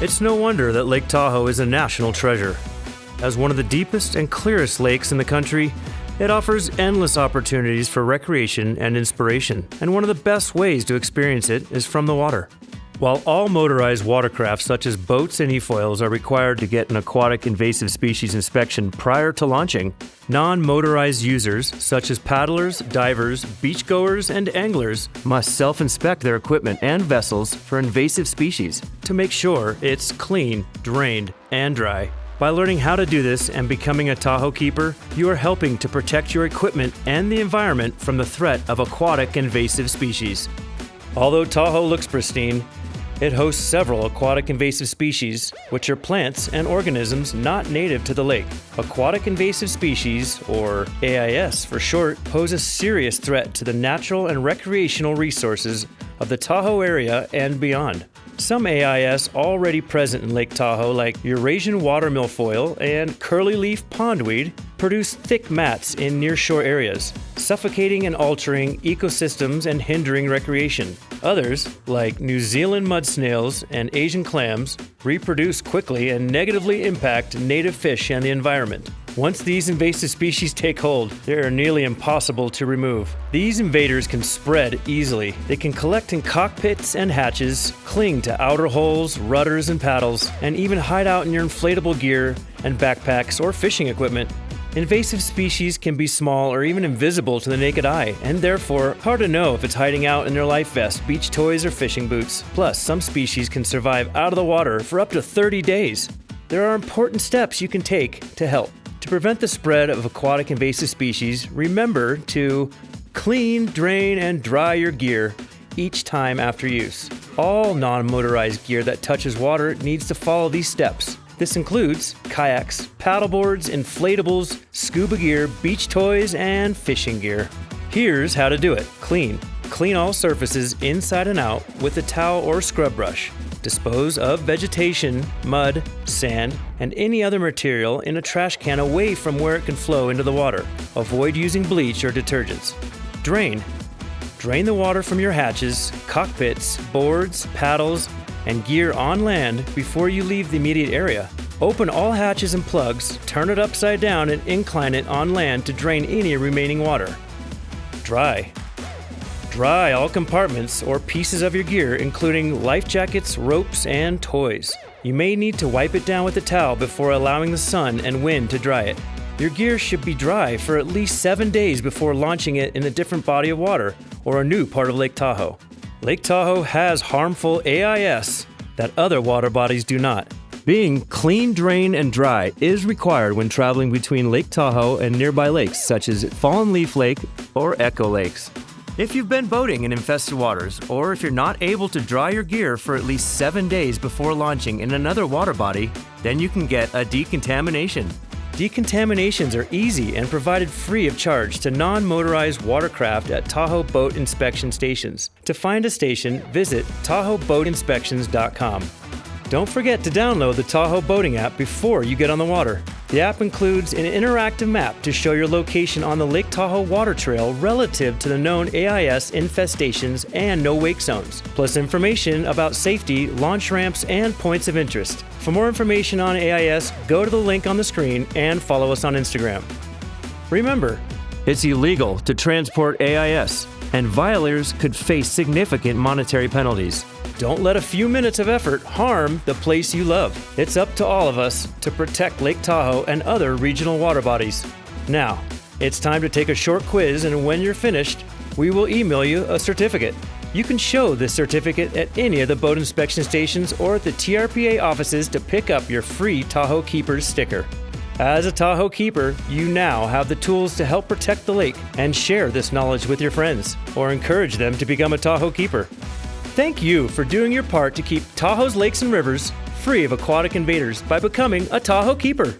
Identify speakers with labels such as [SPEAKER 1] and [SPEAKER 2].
[SPEAKER 1] It's no wonder that Lake Tahoe is a national treasure. As one of the deepest and clearest lakes in the country, it offers endless opportunities for recreation and inspiration, and one of the best ways to experience it is from the water. While all motorized watercraft such as boats and e-foils are required to get an aquatic invasive species inspection prior to launching, non-motorized users such as paddlers, divers, beachgoers, and anglers must self-inspect their equipment and vessels for invasive species to make sure it's clean, drained, and dry. By learning how to do this and becoming a Tahoe Keeper, you are helping to protect your equipment and the environment from the threat of aquatic invasive species. Although Tahoe looks pristine, it hosts several aquatic invasive species, which are plants and organisms not native to the lake. Aquatic invasive species, or AIS for short, pose a serious threat to the natural and recreational resources of the Tahoe area and beyond. Some AIS already present in Lake Tahoe, like Eurasian water milfoil and curly-leaf pondweed, produce thick mats in nearshore areas, suffocating and altering ecosystems and hindering recreation. Others, like New Zealand mud snails and Asian clams, reproduce quickly and negatively impact native fish and the environment. Once these invasive species take hold, they are nearly impossible to remove. These invaders can spread easily. They can collect in cockpits and hatches, cling to outer hulls, rudders, and paddles, and even hide out in your inflatable gear and backpacks or fishing equipment. Invasive species can be small or even invisible to the naked eye, and therefore hard to know if it's hiding out in their life vest, beach toys, or fishing boots. Plus, some species can survive out of the water for up to 30 days. There are important steps you can take to help. To prevent the spread of aquatic invasive species, remember to clean, drain, and dry your gear each time after use. All non-motorized gear that touches water needs to follow these steps. This includes kayaks, paddleboards, inflatables, scuba gear, beach toys, and fishing gear. Here's how to do it. Clean. Clean all surfaces inside and out with a towel or scrub brush. Dispose of vegetation, mud, sand, and any other material in a trash can away from where it can flow into the water. Avoid using bleach or detergents. Drain. Drain the water from your hatches, cockpits, boards, paddles, and gear on land before you leave the immediate area. Open all hatches and plugs, turn it upside down, and incline it on land to drain any remaining water. Dry. Dry all compartments or pieces of your gear, including life jackets, ropes, and toys. You may need to wipe it down with a towel before allowing the sun and wind to dry it. Your gear should be dry for at least 7 days before launching it in a different body of water or a new part of Lake Tahoe. Lake Tahoe has harmful AIS that other water bodies do not. Being clean, drain, and dry is required when traveling between Lake Tahoe and nearby lakes such as Fallen Leaf Lake or Echo Lakes. If you've been boating in infested waters, or if you're not able to dry your gear for at least 7 days before launching in another water body, then you can get a decontamination. Decontaminations are easy and provided free of charge to non-motorized watercraft at Tahoe Boat Inspection Stations. To find a station, visit TahoeBoatInspections.com. Don't forget to download the Tahoe Boating app before you get on the water. The app includes an interactive map to show your location on the Lake Tahoe Water Trail relative to the known AIS infestations and no wake zones, plus information about safety, launch ramps, and points of interest. For more information on AIS, go to the link on the screen and follow us on Instagram. Remember, it's illegal to transport AIS, and violators could face significant monetary penalties. Don't let a few minutes of effort harm the place you love. It's up to all of us to protect Lake Tahoe and other regional water bodies. Now, it's time to take a short quiz, and when you're finished, we will email you a certificate. You can show this certificate at any of the boat inspection stations or at the TRPA offices to pick up your free Tahoe Keepers sticker. As a Tahoe Keeper, you now have the tools to help protect the lake and share this knowledge with your friends or encourage them to become a Tahoe Keeper. Thank you for doing your part to keep Tahoe's lakes and rivers free of aquatic invaders by becoming a Tahoe Keeper.